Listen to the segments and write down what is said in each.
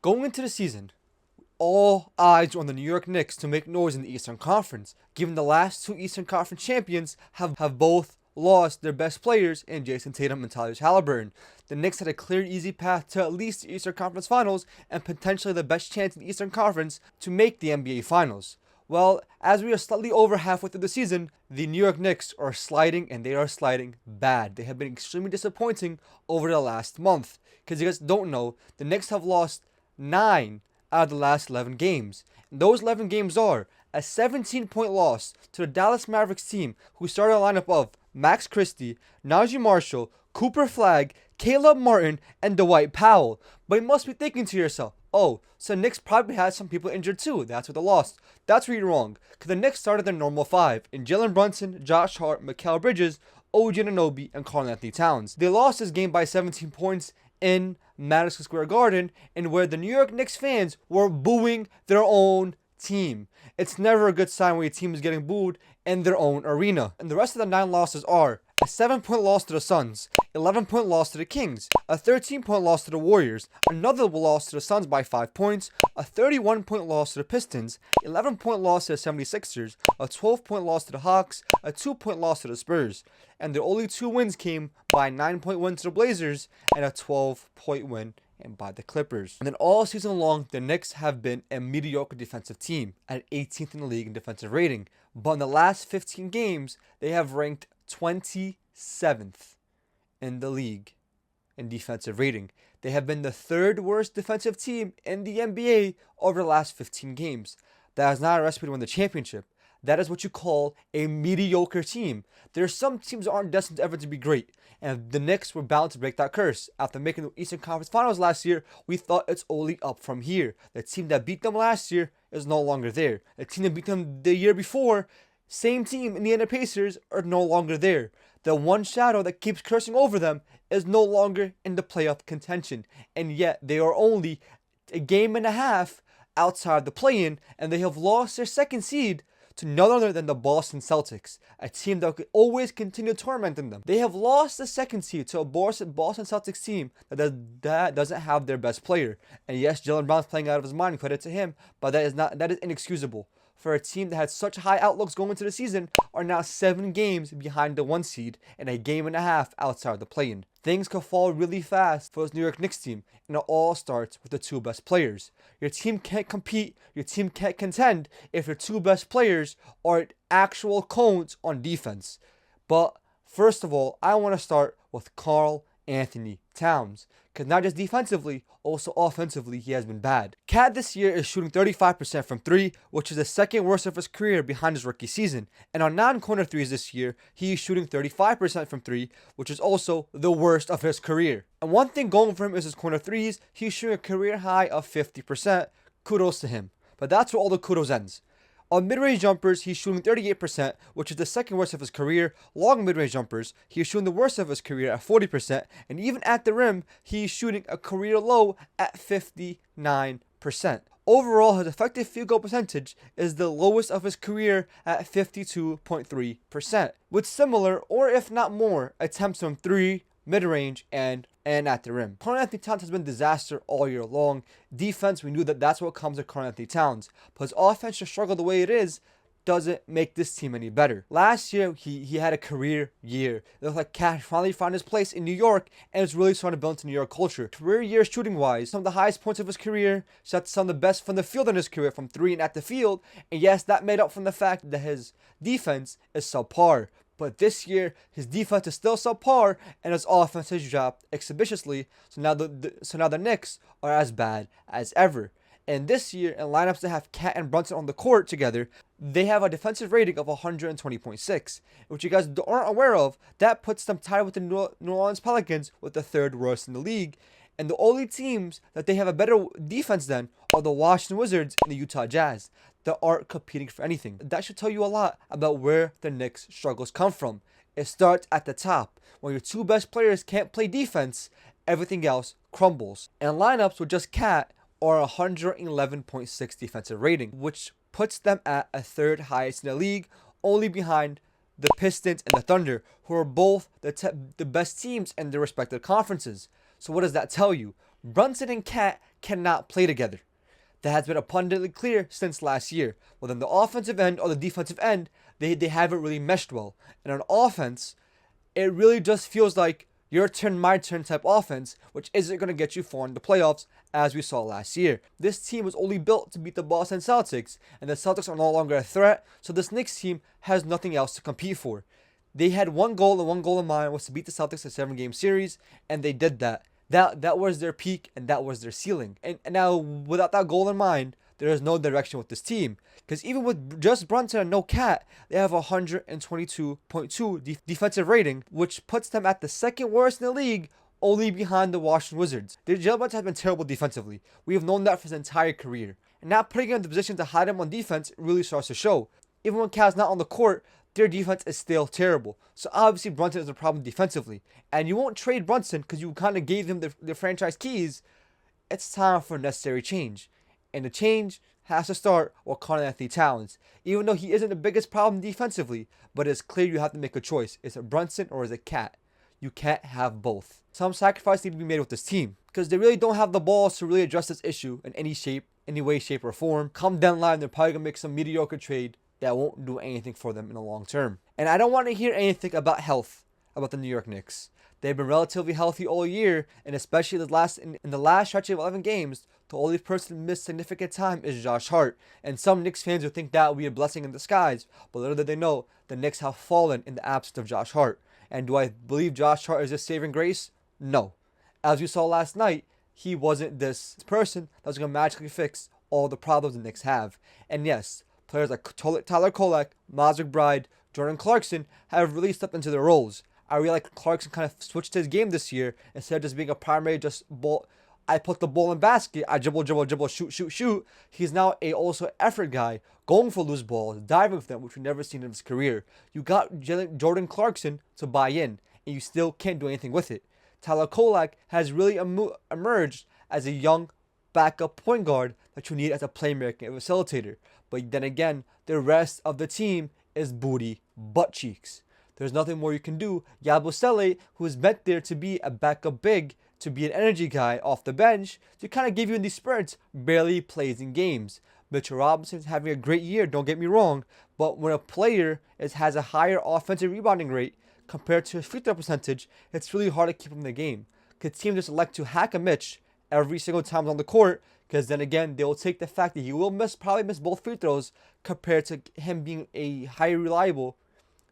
Going into the season, all eyes are on the New York Knicks to make noise in the Eastern Conference, given the last two Eastern Conference champions have both lost their best players in Jason Tatum and Tyler Halliburton. The Knicks had a clear, easy path to at least the Eastern Conference Finals and potentially the best chance in the Eastern Conference to make the NBA Finals. Well, as we are slightly over halfway through the season, the New York Knicks are sliding, and they are sliding bad. They have been extremely disappointing over the last month. Because you guys don't know, the Knicks have lost 9 out of the last 11 games. And those 11 games are a 17-point loss to the Dallas Mavericks team, who started a lineup of Max Christie, Najee Marshall, Cooper Flagg, Caleb Martin, and Dwight Powell. But you must be thinking to yourself, oh, so Knicks probably had some people injured too. That's what they lost. That's where you're wrong. Because the Knicks started their normal 5 in Jalen Brunson, Josh Hart, Mikal Bridges, OG Anunoby, and Karl-Anthony Towns. They lost this game by 17 points in Madison Square Garden, and where the New York Knicks fans were booing their own team. It's never a good sign when your team is getting booed in their own arena. And the rest of the 9 losses are a 7-point loss to the Suns, 11-point loss to the Kings, a 13-point loss to the Warriors, another loss to the Suns by 5 points, a 31-point loss to the Pistons, 11-point loss to the 76ers, a 12-point loss to the Hawks, a 2-point loss to the Spurs. And their only 2 wins came by a 9-point win to the Blazers and a 12-point win and by the Clippers. And then all season long, the Knicks have been a mediocre defensive team at 18th in the league in defensive rating. But in the last 15 games, they have ranked 27th in the league in defensive rating. They have been the 3rd worst defensive team in the NBA over the last 15 games. That is not a recipe to win the championship. That is what you call a mediocre team. There are some teams that aren't destined ever to be great, and the Knicks were bound to break that curse. After making the Eastern Conference Finals last year, we thought it's only up from here. The team that beat them last year is no longer there. The team that beat them the year before, same team, Indiana Pacers, are no longer there. The one shadow that keeps cursing over them is no longer in the playoff contention, and yet they are only a game and a half outside the play-in, and they have lost their second seed to none other than the Boston Celtics, a team that could always continue tormenting them. They have lost the second seed to a Boston Celtics team that doesn't have their best player. And yes, Jalen Brown's playing out of his mind, credit to him, but that is inexcusable. For a team that had such high outlooks going into the season, are now 7 games behind the 1 seed and a game and a half outside the play-in. Things could fall really fast for this New York Knicks team, and it all starts with the 2 best players. Your team can't compete, your team can't contend if your 2 best players are actual cones on defense. But first of all, I want to start with Karl-Anthony Towns, because not just defensively, also offensively, he has been bad. Cat this year is shooting 35% from 3, which is the 2nd worst of his career behind his rookie season. And on non-corner threes this year, he is shooting 35% from 3, which is also the worst of his career. And one thing going for him is his corner threes. He's shooting a career high of 50%. Kudos to him. But that's where all the kudos ends. On mid-range jumpers, he's shooting 38%, which is the 2nd worst of his career. Long mid-range jumpers, he's shooting the worst of his career at 40%. And even at the rim, he's shooting a career low at 59%. Overall, his effective field goal percentage is the lowest of his career at 52.3%, with similar, or if not more, attempts from 3, mid-range, and at the rim. Karl-Anthony Towns has been a disaster all year long. Defense, we knew that's what comes with Karl-Anthony Towns. But his offense to struggle the way it is doesn't make this team any better. Last year, he had a career year. It looked like Cat finally found his place in New York and is really starting to build into New York culture. Career year shooting-wise, some of the highest points of his career, shot some of the best from the field in his career, from 3 and at the field. And yes, that made up from the fact that his defense is subpar. But this year, his defense is still subpar, and his offense has dropped exhibitiously. So now the Knicks are as bad as ever. And this year, in lineups that have Cat and Brunson on the court together, they have a defensive rating of 120.6, which you guys aren't aware of. That puts them tied with the New Orleans Pelicans with the 3rd worst in the league. And the only teams that they have a better defense than are the Washington Wizards and the Utah Jazz, that aren't competing for anything. That should tell you a lot about where the Knicks' struggles come from. It starts at the top. When your 2 best players can't play defense, everything else crumbles. And lineups with just Cat are 111.6 defensive rating, which puts them at a 3rd highest in the league, only behind the Pistons and the Thunder, who are both the best teams in their respective conferences. So what does that tell you? Brunson and Cat cannot play together. That has been abundantly clear since last year. Whether on the offensive end or the defensive end, they haven't really meshed well. And on offense, it really just feels like your turn, my turn type offense, which isn't going to get you far in the playoffs, as we saw last year. This team was only built to beat the Boston Celtics, and the Celtics are no longer a threat, so this Knicks team has nothing else to compete for. They had one goal, and one goal in mind was to beat the Celtics in a 7-game series, and they did that. That was their peak, and that was their ceiling. And now, without that goal in mind, there is no direction with this team. Because even with just Brunson and no Cat, they have a 122.2 defensive rating, which puts them at the second worst in the league, only behind the Washington Wizards. Their Jalen Brunson has been terrible defensively. We have known that for his entire career. And not putting him in the position to hide him on defense really starts to show. Even when Cat's not on the court, their defense is still terrible. So obviously Brunson is a problem defensively. And you won't trade Brunson because you kind of gave him the franchise keys. It's time for a necessary change. And the change has to start with Karl-Anthony Towns. Even though he isn't the biggest problem defensively, but it's clear you have to make a choice. Is it Brunson or is it Cat? You can't have both. Some sacrifice need to be made with this team because they really don't have the balls to really address this issue in any shape, any way, shape, or form. Come deadline, they're probably going to make some mediocre trade that won't do anything for them in the long term. And I don't want to hear anything about health about the New York Knicks. They've been relatively healthy all year, and especially in the last stretch of 11 games, the only person who missed significant time is Josh Hart. And some Knicks fans would think that would be a blessing in disguise, but little did they know the Knicks have fallen in the absence of Josh Hart. And do I believe Josh Hart is a saving grace? No. As we saw last night, he wasn't this person that was going to magically fix all the problems the Knicks have. And yes, players like Tyler Kolek, Miles McBride, Jordan Clarkson have really stepped into their roles. I really like Clarkson kind of switched his game this year. Instead of just being a primary just ball, I put the ball in basket, I dribble, shoot. He's now also effort guy, going for loose balls, diving with them, which we've never seen in his career. You got Jordan Clarkson to buy in, and you still can't do anything with it. Tyler Kolek has really emerged as a young backup point guard that you need as a playmaker and facilitator. But then again, the rest of the team is booty butt cheeks. There's nothing more you can do. Yabusele, who is meant there to be a backup big, to be an energy guy off the bench, to kind of give you in these spurts, barely plays in games. Mitchell Robinson is having a great year, don't get me wrong, but when a player has a higher offensive rebounding rate compared to his free throw percentage, it's really hard to keep him in the game. Because teams just elect to hack a Mitch every single time on the court, because then again, they'll take the fact that he will probably miss both free throws compared to him being a highly reliable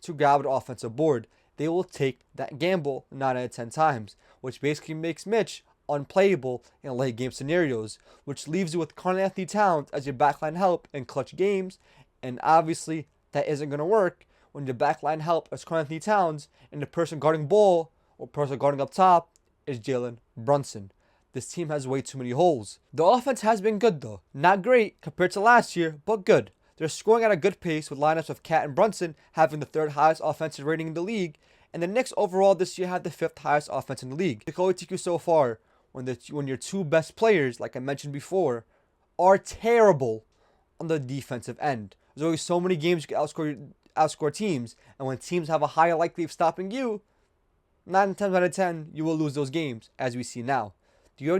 to grab the offensive board. They will take that gamble 9 out of 10 times, which basically makes Mitch unplayable in late game scenarios, which leaves you with Karl-Anthony Towns as your backline help in clutch games, and obviously that isn't going to work when your backline help is Karl-Anthony Towns and the person guarding ball or person guarding up top is Jalen Brunson. This team has way too many holes. The offense has been good though. Not great compared to last year, but good. They're scoring at a good pace with lineups of Cat and Brunson having the 3rd highest offensive rating in the league, and the Knicks overall this year had the 5th highest offense in the league. The vidIQ so far, when your two best players, like I mentioned before, are terrible on the defensive end. There's always so many games you can outscore teams, and when teams have a higher likelihood of stopping you, 9 times out of 10, you will lose those games, as we see now. The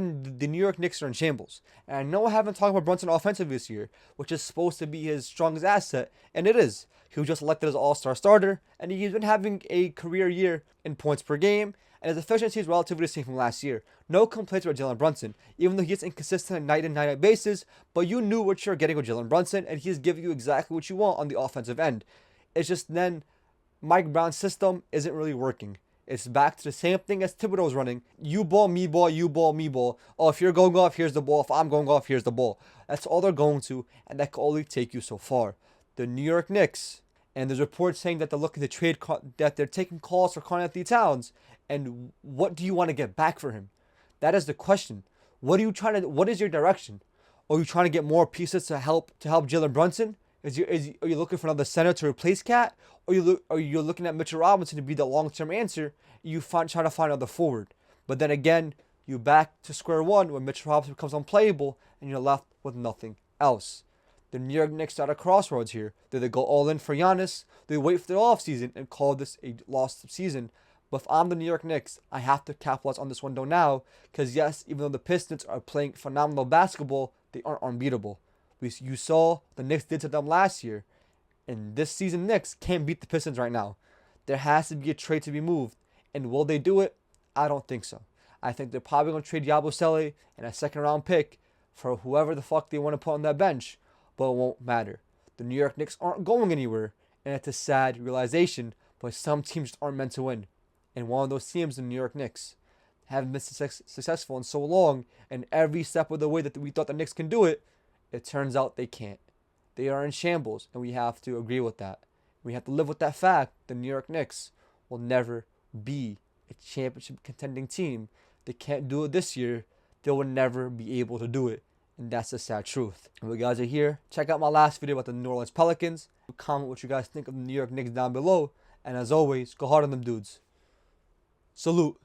New York Knicks are in shambles. And I know I haven't talked about Brunson offensively this year, which is supposed to be his strongest asset, and it is. He was just elected as All-Star starter, and he's been having a career year in points per game, and his efficiency is relatively the same from last year. No complaints about Jalen Brunson, even though he gets inconsistent on night in, night out basis, but you knew what you're getting with Jalen Brunson, and he's giving you exactly what you want on the offensive end. It's just then Mike Brown's system isn't really working. It's back to the same thing as Thibodeau was running. You ball, me ball, you ball, me ball. Oh, if you're going off, here's the ball. If I'm going off, here's the ball. That's all they're going to, and that can only take you so far. The New York Knicks, and there's reports saying that they're looking to trade, that they're taking calls for Karl-Anthony Towns. And what do you want to get back for him? That is the question. What is your direction? Are you trying to get more pieces to help Jalen Brunson? Are you looking for another center to replace Cat? Or you're looking at Mitchell Robinson to be the long-term answer? Trying to find another forward. But then again, you back to square one when Mitchell Robinson becomes unplayable and you're left with nothing else. The New York Knicks are at a crossroads here. Do they go all in for Giannis? Do they wait for the offseason and call this a lost season? But if I'm the New York Knicks, I have to capitalize on this window now. Because yes, even though the Pistons are playing phenomenal basketball, they aren't unbeatable. You saw the Knicks did to them last year. And this season, Knicks can't beat the Pistons right now. There has to be a trade to be moved. And will they do it? I don't think so. I think they're probably going to trade Yabusele and a second round pick for whoever the fuck they want to put on that bench. But it won't matter. The New York Knicks aren't going anywhere. And it's a sad realization. But some teams just aren't meant to win. And one of those teams, the New York Knicks, haven't been successful in so long. And every step of the way that we thought the Knicks can do it, it turns out they can't. They are in shambles. And we have to agree with that. We have to live with that fact. The New York Knicks will never be a championship contending team. They can't do it this year. They will never be able to do it. And that's the sad truth. If you guys are here, check out my last video about the New Orleans Pelicans. Comment what you guys think of the New York Knicks down below. And as always, go hard on them dudes. Salute.